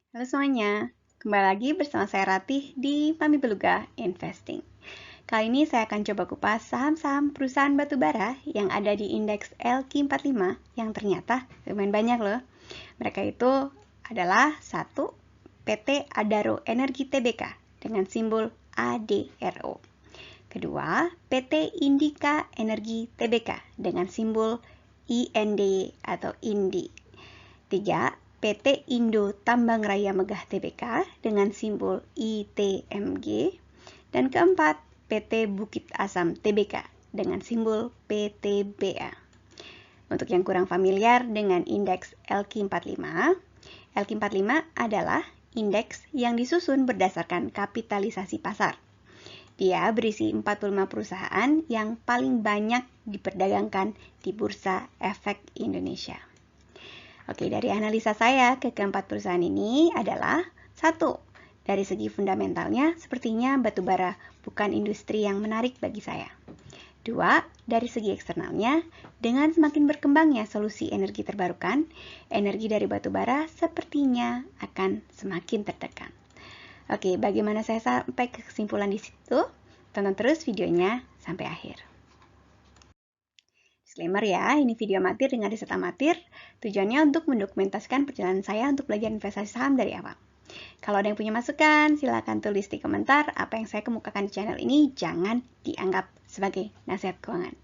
Halo semuanya, kembali lagi bersama saya Ratih di Pami Beluga Investing. Kali ini saya akan coba kupas saham-saham perusahaan batubara yang ada di indeks LQ45 yang ternyata lumayan banyak loh. Mereka itu adalah 1. PT Adaro Energi Tbk dengan simbol ADRO. Kedua, PT Indika Energi Tbk dengan simbol IND atau INDI. 3. PT Indo Tambang Raya Megah Tbk dengan simbol ITMG. Dan keempat, PT Bukit Asam Tbk dengan simbol PTBA. Untuk yang kurang familiar dengan indeks LQ45, LQ45 adalah indeks yang disusun berdasarkan kapitalisasi pasar. Dia berisi 45 perusahaan yang paling banyak diperdagangkan di Bursa Efek Indonesia. Oke, dari analisa saya ke keempat perusahaan ini adalah 1. Dari segi fundamentalnya, sepertinya batubara bukan industri yang menarik bagi saya. 2. Dari segi eksternalnya, dengan semakin berkembangnya solusi energi terbarukan, energi dari batubara sepertinya akan semakin tertekan. Oke, bagaimana saya sampai ke kesimpulan di situ? Tonton terus videonya sampai akhir. Disclaimer ya, ini video amatir dengan riset amatir. Tujuannya untuk mendokumentasikan perjalanan saya untuk belajar investasi saham dari awal. Kalau ada yang punya masukan, silakan tulis di komentar. Apa yang saya kemukakan di channel ini jangan dianggap sebagai nasihat keuangan.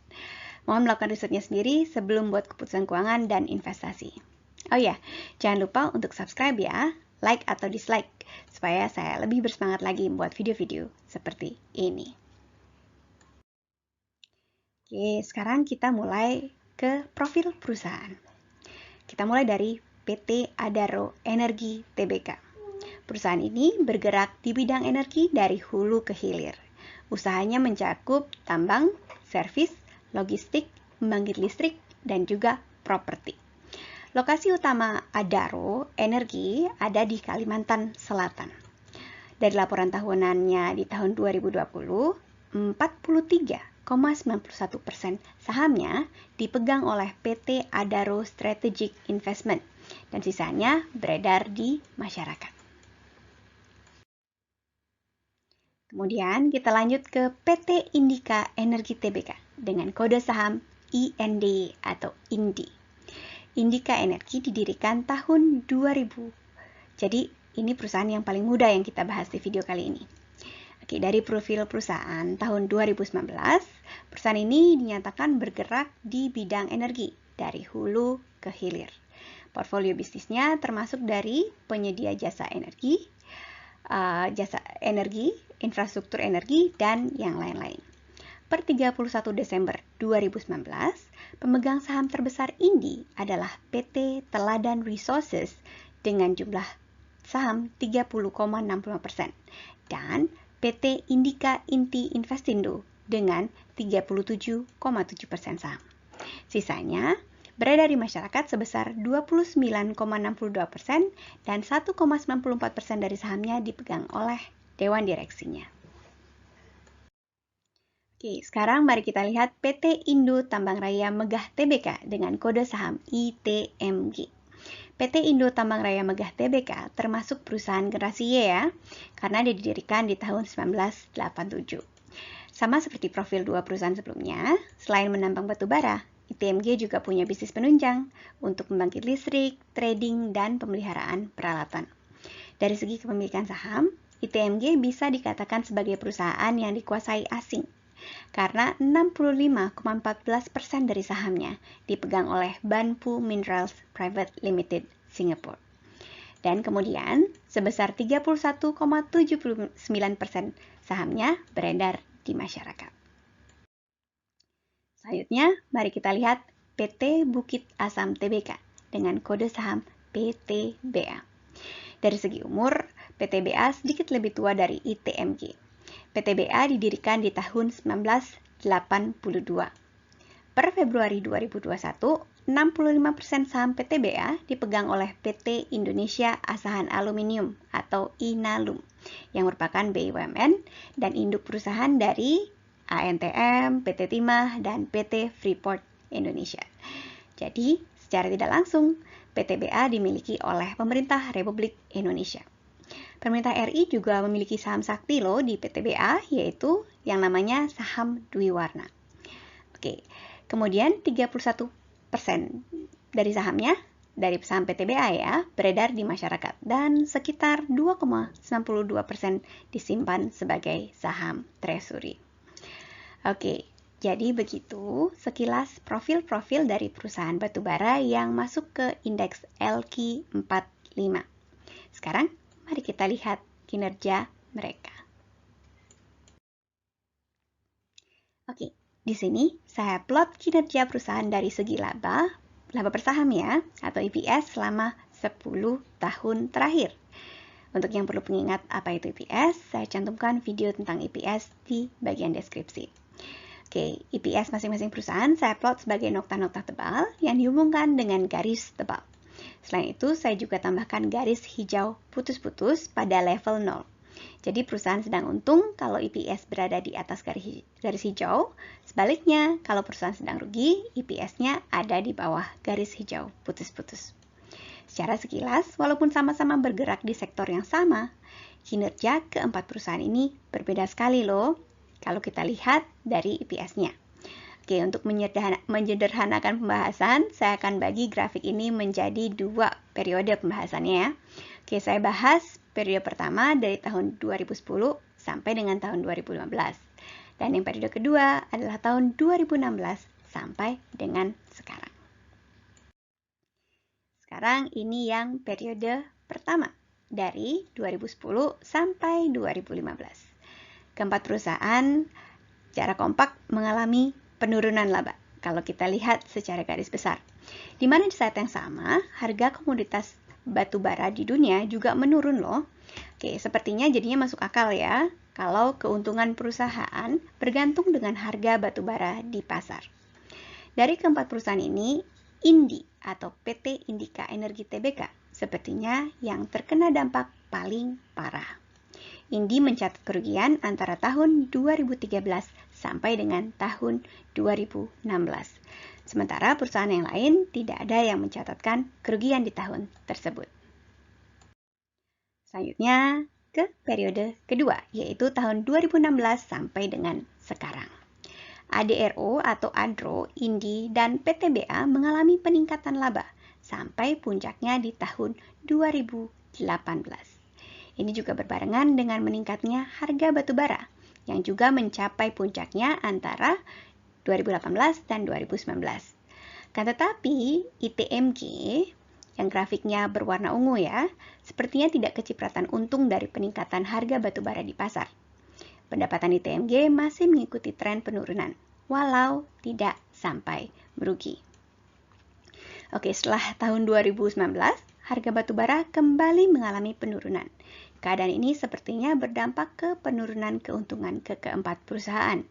Mohon melakukan risetnya sendiri sebelum buat keputusan keuangan dan investasi. Oh ya, jangan lupa untuk subscribe ya, like atau dislike, supaya saya lebih bersemangat lagi membuat video-video seperti ini. Oke, sekarang kita mulai ke profil perusahaan. Kita mulai dari PT Adaro Energi Tbk. Perusahaan ini bergerak di bidang energi dari hulu ke hilir. Usahanya mencakup tambang, servis, logistik, pembangkit listrik, dan juga properti. Lokasi utama Adaro Energi ada di Kalimantan Selatan. Dari laporan tahunannya di tahun 2020, 43,91% sahamnya dipegang oleh PT Adaro Strategic Investment dan sisanya beredar di masyarakat. Kemudian kita lanjut ke PT Indika Energi Tbk dengan kode saham IND atau INDI. Indika Energi didirikan tahun 2000. Jadi ini perusahaan yang paling muda yang kita bahas di video kali ini. Oke, dari profil perusahaan tahun 2019, perusahaan ini dinyatakan bergerak di bidang energi dari hulu ke hilir. Portfolio bisnisnya termasuk dari penyedia jasa energi, infrastruktur energi, dan yang lain-lain. Per 31 Desember 2019, pemegang saham terbesar INDI adalah PT Teladan Resources dengan jumlah saham 30,65% dan PT Indika Inti Investindo dengan 37,7% saham. Sisanya beredar di masyarakat sebesar 29,62% dan 1,94% dari sahamnya dipegang oleh Dewan Direksinya. Oke, sekarang mari kita lihat PT Indo Tambang Raya Megah Tbk dengan kode saham ITMG. PT Indo Tambang Raya Megah Tbk termasuk perusahaan generasi Y ya, karena didirikan di tahun 1987. Sama seperti profil dua perusahaan sebelumnya, selain menambang batu bara, ITMG juga punya bisnis penunjang untuk membangkit listrik, trading, dan pemeliharaan peralatan. Dari segi kepemilikan saham, ITMG bisa dikatakan sebagai perusahaan yang dikuasai asing, karena 65,14% dari sahamnya dipegang oleh Banpu Minerals Private Limited Singapore. Dan kemudian sebesar 31,79% sahamnya beredar di masyarakat. Selanjutnya, mari kita lihat PT Bukit Asam Tbk dengan kode saham PTBA. Dari segi umur, PTBA sedikit lebih tua dari ITMG. PTBA didirikan di tahun 1982. Per Februari 2021, 65% saham PTBA dipegang oleh PT Indonesia Asahan Aluminium atau INALUM yang merupakan BUMN dan induk perusahaan dari ANTM, PT Timah, dan PT Freeport Indonesia. Jadi, secara tidak langsung, PTBA dimiliki oleh pemerintah Republik Indonesia. Pemerintah RI juga memiliki saham sakti loh di PTBA, yaitu yang namanya saham Dwiwarna. Oke, kemudian 31% dari sahamnya dari saham PTBA ya, beredar di masyarakat dan sekitar 2,92% disimpan sebagai saham treasury. Oke, jadi begitu sekilas profil-profil dari perusahaan batubara yang masuk ke indeks LQ45. Sekarang mari kita lihat kinerja mereka. Oke, di sini saya plot kinerja perusahaan dari segi laba per saham ya, atau EPS selama 10 tahun terakhir. Untuk yang perlu pengingat apa itu EPS, saya cantumkan video tentang EPS di bagian deskripsi. Oke, EPS masing-masing perusahaan saya plot sebagai nokta-nokta tebal yang dihubungkan dengan garis tebal. Selain itu, saya juga tambahkan garis hijau putus-putus pada level 0. Jadi perusahaan sedang untung kalau EPS berada di atas garis hijau. Sebaliknya, kalau perusahaan sedang rugi, EPS-nya ada di bawah garis hijau putus-putus. Secara sekilas, walaupun sama-sama bergerak di sektor yang sama, kinerja keempat perusahaan ini berbeda sekali loh kalau kita lihat dari EPS-nya. Oke, untuk menyederhanakan pembahasan, saya akan bagi grafik ini menjadi 2 periode pembahasannya ya. Oke, saya bahas periode pertama dari tahun 2010 sampai dengan tahun 2015. Dan yang periode kedua adalah tahun 2016 sampai dengan sekarang. Sekarang ini yang periode pertama dari 2010 sampai 2015. Keempat perusahaan secara kompak mengalami penurunan laba. Kalau kita lihat secara garis besar. Di mana di saat yang sama, harga komoditas batu bara di dunia juga menurun loh. Oke, sepertinya jadinya masuk akal ya, kalau keuntungan perusahaan bergantung dengan harga batu bara di pasar. Dari keempat perusahaan ini, Indi atau PT Indika Energi Tbk sepertinya yang terkena dampak paling parah. Indi mencatat kerugian antara tahun 2013 sampai dengan tahun 2016. Sementara perusahaan yang lain tidak ada yang mencatatkan kerugian di tahun tersebut. Selanjutnya ke periode kedua, yaitu tahun 2016 sampai dengan sekarang. ADRO atau ADRO, Indi, dan PTBA mengalami peningkatan laba sampai puncaknya di tahun 2018. Ini juga berbarengan dengan meningkatnya harga batu bara yang juga mencapai puncaknya antara 2018 dan 2019. Kan tetapi ITMG yang grafiknya berwarna ungu ya, sepertinya tidak kecipratan untung dari peningkatan harga batu bara di pasar. Pendapatan ITMG masih mengikuti tren penurunan, walau tidak sampai merugi. Oke, setelah tahun 2019, harga batu bara kembali mengalami penurunan. Keadaan ini sepertinya berdampak ke penurunan keuntungan ke keempat perusahaan.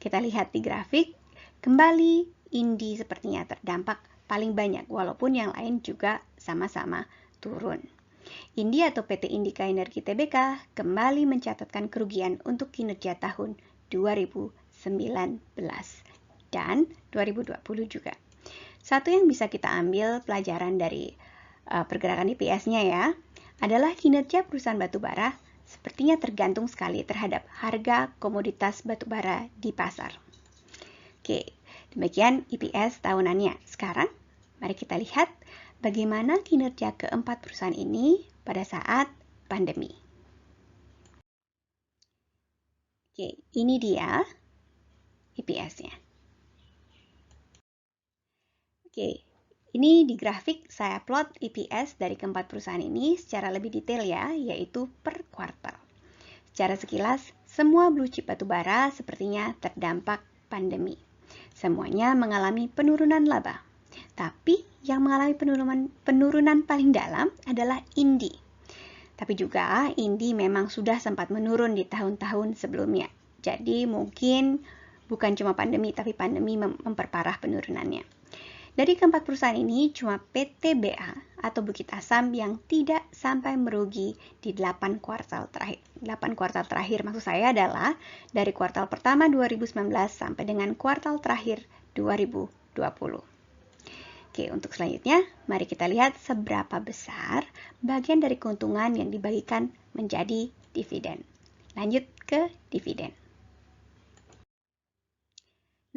Kita lihat di grafik, kembali Indi sepertinya terdampak paling banyak, walaupun yang lain juga sama-sama turun. Indi atau PT Indika Energi Tbk kembali mencatatkan kerugian untuk kinerja tahun 2019 dan 2020 juga. Satu yang bisa kita ambil pelajaran dari pergerakan EPS-nya ya, adalah kinerja perusahaan batubara sepertinya tergantung sekali terhadap harga komoditas batubara di pasar. Oke, demikian EPS tahunannya. Sekarang, mari kita lihat bagaimana kinerja keempat perusahaan ini pada saat pandemi. Oke, ini dia EPS-nya. Oke, ini di grafik saya plot EPS dari keempat perusahaan ini secara lebih detail ya, yaitu per kuartal. Secara sekilas, semua blue chip batubara sepertinya terdampak pandemi. Semuanya mengalami penurunan laba. Tapi yang mengalami penurunan paling dalam adalah Indi. Tapi juga Indi memang sudah sempat menurun di tahun-tahun sebelumnya. Jadi mungkin bukan cuma pandemi, tapi pandemi memperparah penurunannya. Dari keempat perusahaan ini, cuma PTBA atau Bukit Asam yang tidak sampai merugi di 8 kuartal terakhir. 8 kuartal terakhir maksud saya adalah dari kuartal pertama 2019 sampai dengan kuartal terakhir 2020. Oke, untuk selanjutnya, mari kita lihat seberapa besar bagian dari keuntungan yang dibagikan menjadi dividen. Lanjut ke dividen.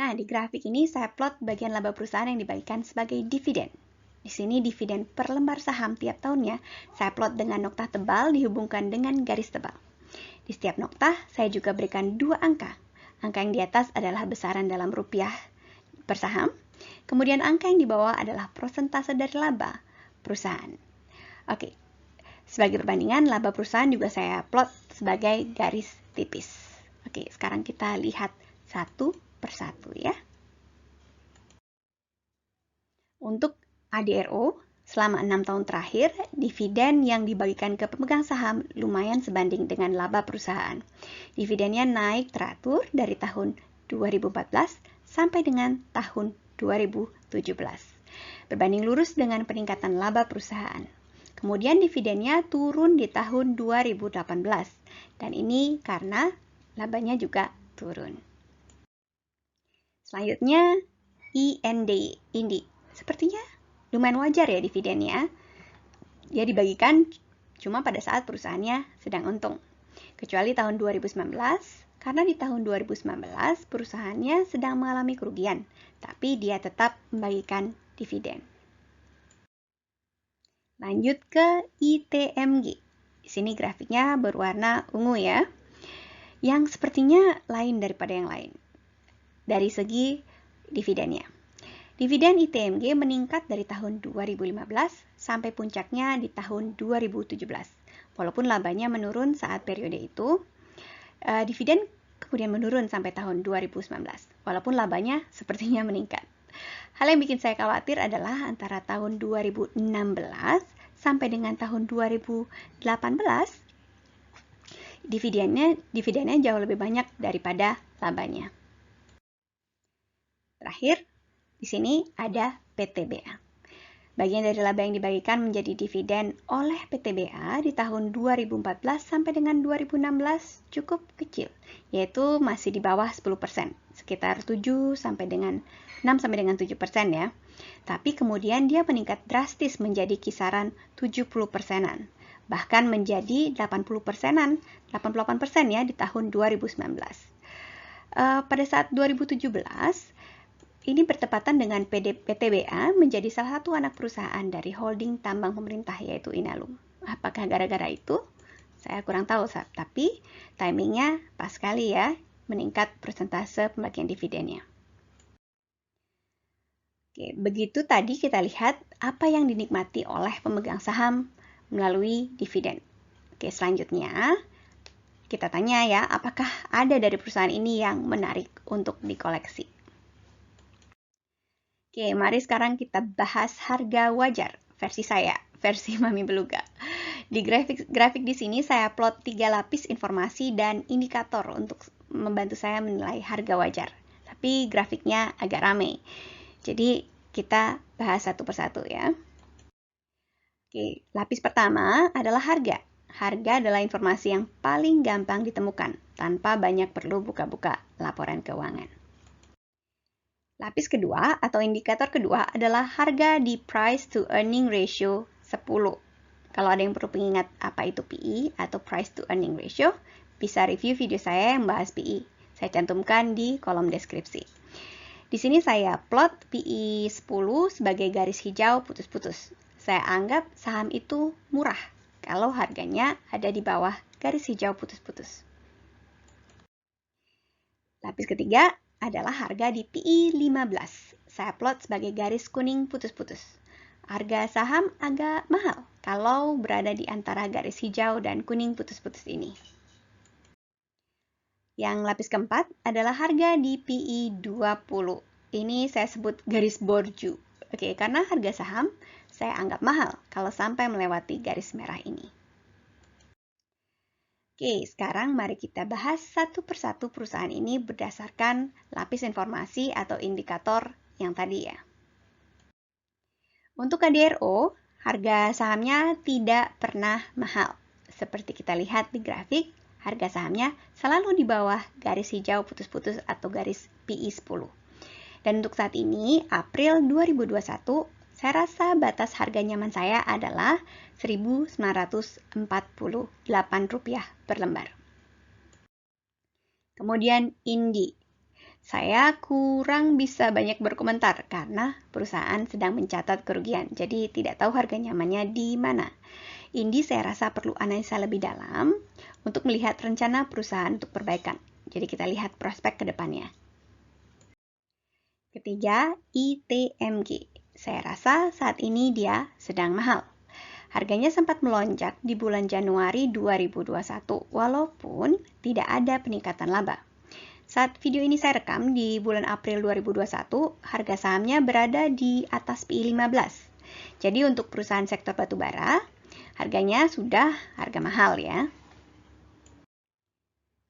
Nah, di grafik ini saya plot bagian laba perusahaan yang dibagikan sebagai dividen. Di sini dividen per lembar saham tiap tahunnya saya plot dengan nokta tebal dihubungkan dengan garis tebal. Di setiap nokta saya juga berikan dua angka. Angka yang di atas adalah besaran dalam rupiah per saham. Kemudian angka yang di bawah adalah persentase dari laba perusahaan. Oke, sebagai perbandingan laba perusahaan juga saya plot sebagai garis tipis. Oke, sekarang kita lihat satu persatu ya. Untuk ADRO, selama 6 tahun terakhir, dividen yang dibagikan ke pemegang saham lumayan sebanding dengan laba perusahaan. Dividennya naik teratur dari tahun 2014 sampai dengan tahun 2017. Berbanding lurus dengan peningkatan laba perusahaan. Kemudian dividennya turun di tahun 2018. Dan ini karena labanya juga turun. Selanjutnya, IND. Sepertinya lumayan wajar ya dividennya. Dia dibagikan cuma pada saat perusahaannya sedang untung. Kecuali tahun 2019, karena di tahun 2019 perusahaannya sedang mengalami kerugian, tapi dia tetap membagikan dividen. Lanjut ke ITMG. Di sini grafiknya berwarna ungu ya, yang sepertinya lain daripada yang lain dari segi dividennya. Dividen ITMG meningkat dari tahun 2015 sampai puncaknya di tahun 2017. Walaupun labanya menurun saat periode itu, dividen kemudian menurun sampai tahun 2019. Walaupun labanya sepertinya meningkat. Hal yang bikin saya khawatir adalah antara tahun 2016 sampai dengan tahun 2018, dividennya jauh lebih banyak daripada labanya. Terakhir, di sini ada PTBA. Bagian dari laba yang dibagikan menjadi dividen oleh PTBA di tahun 2014 sampai dengan 2016 cukup kecil, yaitu masih di bawah 10%, sekitar 6 sampai dengan 7% ya. Tapi kemudian dia meningkat drastis menjadi kisaran 70%-an, bahkan menjadi 80%-an, 88% ya di tahun 2019. Pada saat 2017, ini bertepatan dengan PTBA menjadi salah satu anak perusahaan dari holding tambang pemerintah yaitu Inalum. Apakah gara-gara itu? Saya kurang tahu, tapi timingnya pas sekali ya, meningkat persentase pembagian dividennya. Oke, begitu tadi kita lihat apa yang dinikmati oleh pemegang saham melalui dividen. Oke, selanjutnya kita tanya ya, apakah ada dari perusahaan ini yang menarik untuk dikoleksi? Oke, mari sekarang kita bahas harga wajar versi saya, versi Mami Beluga. Di grafik di sini saya plot 3 lapis informasi dan indikator untuk membantu saya menilai harga wajar. Tapi grafiknya agak ramai. Jadi kita bahas satu persatu ya. Oke, lapis pertama adalah harga. Harga adalah informasi yang paling gampang ditemukan tanpa banyak perlu buka-buka laporan keuangan. Lapis kedua atau indikator kedua adalah harga di price to earning ratio 10. Kalau ada yang perlu pengingat apa itu PE atau price to earning ratio, bisa review video saya yang bahas PE. Saya cantumkan di kolom deskripsi. Di sini saya plot PE 10 sebagai garis hijau putus-putus. Saya anggap saham itu murah kalau harganya ada di bawah garis hijau putus-putus. Lapis ketiga adalah harga di PE 15. Saya plot sebagai garis kuning putus-putus. Harga saham agak mahal kalau berada di antara garis hijau dan kuning putus-putus ini. Yang lapis keempat adalah harga di PE 20. Ini saya sebut garis borju. Oke, karena harga saham saya anggap mahal kalau sampai melewati garis merah ini. Oke, sekarang mari kita bahas satu persatu perusahaan ini berdasarkan lapis informasi atau indikator yang tadi ya. Untuk KDRO, harga sahamnya tidak pernah mahal. Seperti kita lihat di grafik, harga sahamnya selalu di bawah garis hijau putus-putus atau garis PE 10. Dan untuk saat ini, April 2021, Saya rasa batas harga nyaman saya adalah Rp1.948 per lembar. Kemudian Indi. Saya kurang bisa banyak berkomentar karena perusahaan sedang mencatat kerugian, jadi tidak tahu harga nyamannya di mana. Indi saya rasa perlu analisa lebih dalam untuk melihat rencana perusahaan untuk perbaikan. Jadi kita lihat prospek ke depannya. Ketiga, ITMG. Saya rasa saat ini dia sedang mahal. Harganya sempat melonjak di bulan Januari 2021, walaupun tidak ada peningkatan laba. Saat video ini saya rekam di bulan April 2021, harga sahamnya berada di atas PI 15. Jadi untuk perusahaan sektor batubara, harganya sudah harga mahal ya.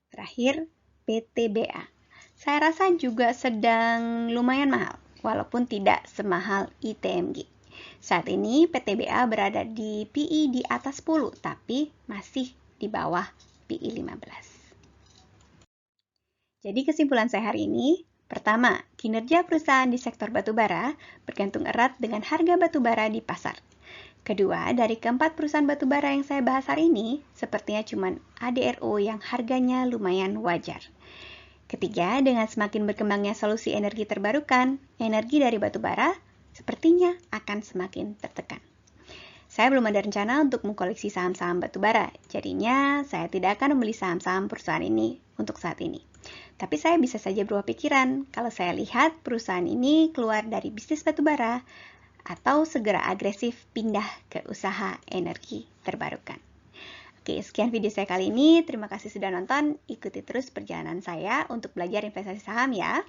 Terakhir, PTBA. Saya rasa juga sedang lumayan mahal, walaupun tidak semahal ITMG. Saat ini PTBA berada di PI di atas 10, tapi masih di bawah PI 15. Jadi kesimpulan saya hari ini, pertama, kinerja perusahaan di sektor batubara bergantung erat dengan harga batubara di pasar. Kedua, dari keempat perusahaan batubara yang saya bahas hari ini, sepertinya cuma ADRO yang harganya lumayan wajar. Ketiga, dengan semakin berkembangnya solusi energi terbarukan, energi dari batubara sepertinya akan semakin tertekan. Saya belum ada rencana untuk mengkoleksi saham-saham batubara, jadinya saya tidak akan membeli saham-saham perusahaan ini untuk saat ini. Tapi saya bisa saja berubah pikiran kalau saya lihat perusahaan ini keluar dari bisnis batubara atau segera agresif pindah ke usaha energi terbarukan. Oke, sekian video saya kali ini. Terima kasih sudah nonton. Ikuti terus perjalanan saya untuk belajar investasi saham ya.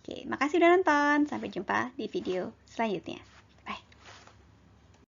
Oke, makasih sudah nonton. Sampai jumpa di video selanjutnya.